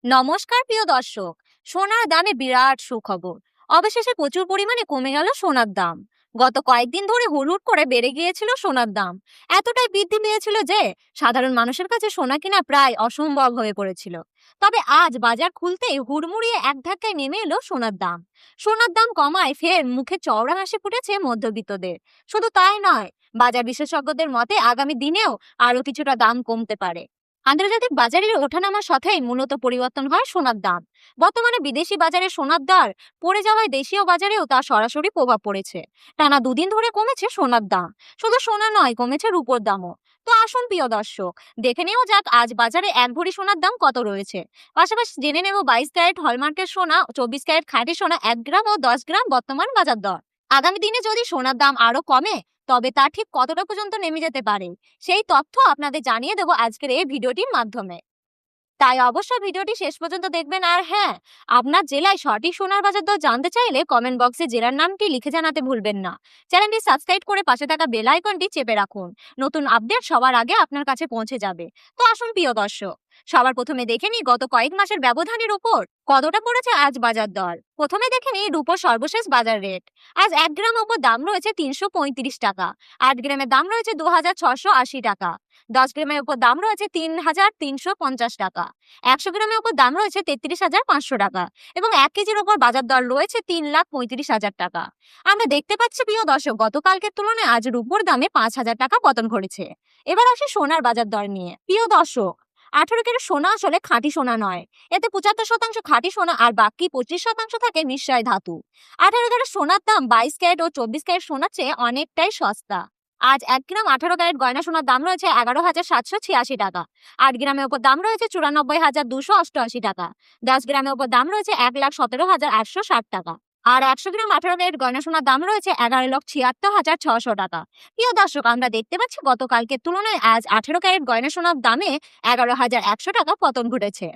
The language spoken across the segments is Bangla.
নমস্কার প্রিয় দর্শক। সোনার দামে বিরাট সুখবর। অবশেষে প্রচুর পরিমাণে কমে গেল সোনার দাম। গত কয়েকদিন ধরে হুড়হুড় করে বেড়ে গিয়েছিল সোনার দাম। এতটাই বৃদ্ধি পেয়েছিল যে সাধারণ মানুষের কাছে সোনা কিনা প্রায় অসম্ভব হয়ে পড়েছিল। তবে আজ বাজার খুলতেই হুড়মুড়িয়ে এক ধাক্কায় নেমে এলো সোনার দাম। সোনার দাম কমায় ফের মুখে চওড়া হাসি ফুটেছে মধ্যবিত্তদের। শুধু তাই নয়, বাজার বিশেষজ্ঞদের মতে আগামী দিনেও আরো কিছুটা দাম কমতে পারে। আন্তর্জাতিক বাজারের ওঠানামার সাথেই মূলত পরিবর্তন হয় সোনার দাম। বর্তমানে বিদেশি বাজারে সোনার দর পড়ে যাওয়ায় দেশীয় বাজারেও তার সরাসরি প্রভাব পড়েছে। টানা দুদিন ধরে কমেছে সোনার দাম। শুধু সোনা নয়, কমেছে রূপোর দামও। তো আসুন প্রিয় দর্শক, দেখে নেওয়া যাক আজ বাজারে এক ভরি সোনার দাম কত রয়েছে। পাশাপাশি জেনে নেব 22 ক্যারেট হলমার্কের সোনা, 24 ক্যারেট খাঁটি সোনা 1 গ্রাম ও 10 গ্রাম বর্তমান বাজার দর। আগামী দিনে যদি সোনার দাম আরো কমে, তবে তা ঠিক কতটা পর্যন্ত নেমে যেতে পারে, সেই তথ্য আপনাদের জানিয়ে দেবো আজকের এই ভিডিওটির মাধ্যমে। তাই অবশ্যই ভিডিওটি শেষ পর্যন্ত দেখবেন। আর হ্যাঁ, আপনার জেলায় সঠিক সোনার বাজার দর জানতে চাইলে কমেন্ট বক্সে জেলার নামটি লিখে জানাতে ভুলবেন না। চ্যানেলটি সাবস্ক্রাইব করে পাশে থাকা বেল আইকনটি চেপে রাখুন। নতুন আপডেট সবার আগে আপনার কাছে পৌঁছে যাবে। তো আসুন প্রিয় দর্শক, সবার প্রথমে দেখে নিই গত কয়েক মাসের ব্যবধানের উপর কতটা পড়েছে আজ বাজার দর। প্রথমে দেখে নিই রূপোর সর্বশেষ বাজার রেট। আজ 1 গ্রাম উপর দাম রয়েছে 335 টাকা। 8 গ্রামের দাম রয়েছে 2680 টাকা। 10 গ্রামের উপর দাম রয়েছে 3350 টাকা। 100 গ্রামের উপর দাম রয়েছে 33,500 টাকা। এবং 1 কেজির উপর বাজার দর রয়েছে 3,35,000 টাকা। আমরা দেখতে পাচ্ছি প্রিয় দর্শক, গতকালকের তুলনায় আজ রূপোর দামে 5,000 টাকা পতন ঘটেছে। এবার আসি সোনার বাজার দর নিয়ে। প্রিয় দর্শক, 18 ক্যারেট সোনা আসলে খাঁটি সোনা নয়। এতে 75% খাঁটি সোনা আর বাকি 25% থাকে নিশ্চয় ধাতু। 18 ক্যারেট সোনার দাম 22 ক্যারেট ও 24 ক্যারেট সোনার চেয়ে অনেকটাই সস্তা। আজ 1 গ্রাম 18 ক্যারেট গয়না সোনার দাম রয়েছে 11,786 টাকা। 8 গ্রামের উপর দাম রয়েছে 94,288 টাকা। 10 গ্রামের উপর দাম রয়েছে 1,17,860 টাকা। আর 100 গ্রাম 18 ক্যারেট গয়না সোনার দাম রয়েছে 11,76,600 টাকা। প্রিয় দর্শক, আমরা দেখতে পাচ্ছি গতকালকের তুলনায় আজ 18 ক্যারেট গয়না সোনার দামে 11,100 টাকা পতন ঘটেছে।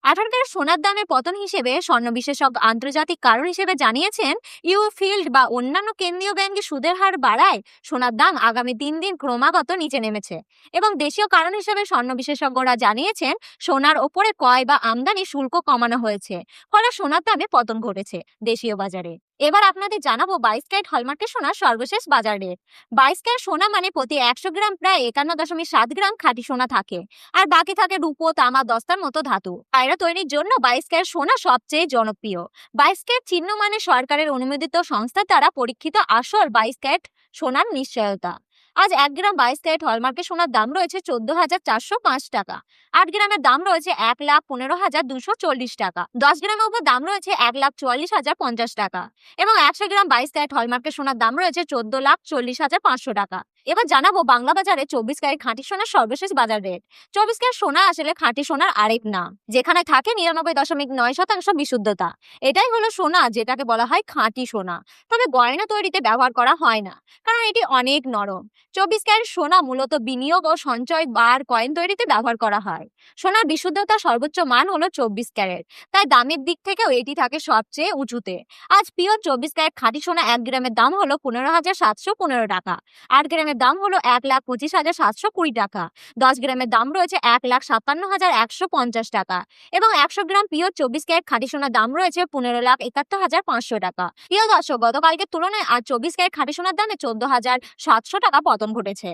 18 ক্যারেট সোনার দামের পতন হিসেবে স্বর্ণ বিশেষজ্ঞ আন্তর্জাতিক কারণ হিসেবে জানিয়েছেন, ইউফিল্ড বা অন্যান্য কেন্দ্রীয় ব্যাংকে সুদের হার বাড়ায় সোনার দাম আগামী 3 দিন ক্রমাগত নিচে নেমেছে। এবং দেশীয় কারণ হিসেবে স্বর্ণ বিশেষজ্ঞরা জানিয়েছেন, সোনার ওপরে ক্রয় বা আমদানি শুল্ক কমানো হয়েছে, ফলে সোনার দামে পতন ঘটেছে দেশীয় বাজারে। এবার আপনাদের জানাবো 22 ক্যারেট হলমার্কের সোনার সর্বশেষ বাজার রেট। 22 ক্যারেট সোনা মানে প্রতি 100 গ্রাম প্রায় 51.7 গ্রাম খাঁটি সোনা থাকে। আর বাকি থাকে রূপো, তামা, দস্তার মতো ধাতু। পায়রা তৈরির জন্য 22 ক্যারেট সোনা সবচেয়ে জনপ্রিয়। 22 ক্যারেট চিহ্ন মানে সরকারের অনুমোদিত সংস্থার দ্বারা পরীক্ষিত আসল 22 ক্যারেট সোনার নিশ্চয়তা। আজ 1 গ্রাম 22 ক্যারেট হলমার্কের সোনার দাম রয়েছে 14,405 টাকা। 8 গ্রামের দাম রয়েছে 1,15,240 টাকা। 10 গ্রামের উপর দাম রয়েছে 1,44,050 টাকা। এবং 100 গ্রাম 22 ক্যারেট হলমার্কের সোনার দাম রয়েছে 14,40,500 টাকা। এবার জানাবো বাংলা বাজারে 24 ক্যারেট খাঁটি সোনার সর্বশেষ বাজার রেট। 24 ক্যারেট সোনা আসলে খাঁটি সোনার আরেক নাম, যেখানে থাকে 99.9% বিশুদ্ধতা। এটাই হলো সোনা, যেটাকে বলা হয় খাঁটি সোনা। তবে গয়না তৈরিতে ব্যবহার করা হয় না, কারণ এটি অনেক নরম। 24 ক্যারেট সোনা মূলত বিনিয়োগ ও সঞ্চয় বার কয়েন তৈরিতে ব্যবহার করা হয়। সোনার বিশুদ্ধতার সর্বোচ্চ মান হলো 24 ক্যারেট, তাই দামের দিক থেকেও এটি থাকে সবচেয়ে উঁচুতে। আজ পিওর 24 ক্যারেট খাঁটি সোনা 1 গ্রামের দাম হলো 15,715 টাকা। 8 গ্রামের দাম হলো 1,25,720 টাকা। 10 গ্রামের দাম রয়েছে 1,57,150 টাকা। এবং 100 গ্রাম পিওর 24 ক্যারেট খাঁটি সোনার দাম রয়েছে 15,71,500 টাকা। প্রিয় দর্শক, গতকালকের তুলনায় আজ 24 ক্যারেট খাঁটি সোনার দামে 14,700 টাকা পতন ঘটেছে।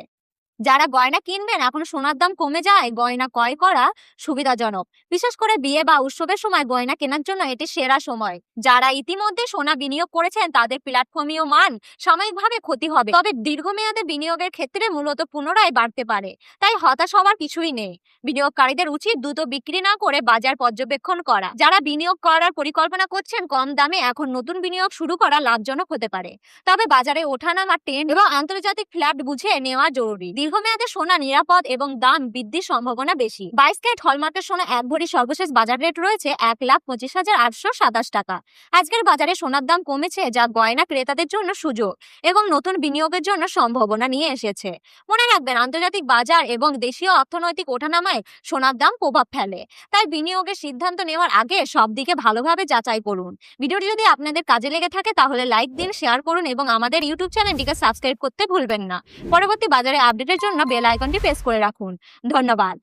যারা গয়না কিনবেন, এখন সোনার দাম কমে যায়, গয়না ক্রয় করা সুবিধাজনক। বিশেষ করে বিয়ে বা উৎসবের সময় গয়না কেনার জন্য এটি সেরা সময়। যারা ইতিমধ্যে সোনা বিনিয়োগ করেছেন তাদের প্ল্যাটফর্মীয় মান সাময়িকভাবে ক্ষতি হবে, তবে দীর্ঘমেয়াদে বিনিয়োগের ক্ষেত্রে মূলত পুনরায় বাড়তে পারে। তাই হতাশ হওয়ার কিছুই নেই। বিনিয়োগকারীদের উচিত দ্রুত বিক্রি না করে বাজার পর্যবেক্ষণ করা। যারা বিনিয়োগ করার পরিকল্পনা করছেন, কম দামে এখন নতুন বিনিয়োগ শুরু করা লাভজনক হতে পারে। তবে বাজারে ওঠানামা ট্রেন্ড এবং আন্তর্জাতিক ফ্ল্যাট বুঝে নেওয়া জরুরি। দীর্ঘমেয়াদে সোনা নিরাপদ এবং দাম বৃদ্ধির সম্ভাবনা বেশি। 22 ক্যারেট হলমার্কের সোনা এক ভরি সর্বশেষ বাজার রেট রয়েছে 1,25,827 টাকা। আজকের বাজারে সোনার দাম কমেছে, যা গয়না ক্রেতাদের জন্য সুযোগ এবং নতুন বিনিয়োগের জন্য সম্ভাবনা নিয়ে এসেছে। মনে রাখবেন, আন্তর্জাতিক বাজার এবং দেশীয় অর্থনৈতিক ওঠানামায় সোনার দাম প্রভাব ফেলে। তাই বিনিয়োগের সিদ্ধান্ত নেওয়ার আগে সব দিকে ভালোভাবে যাচাই করুন। ভিডিওটি যদি আপনাদের কাজে লেগে থাকে তাহলে লাইক দিন, শেয়ার করুন এবং আমাদের ইউটিউব চ্যানেলটিকে সাবস্ক্রাইব করতে ভুলবেন না। পরবর্তী বাজারে আপডেটের জন্য বেল আইকনটি প্রেস করে রাখুন। ধন্যবাদ।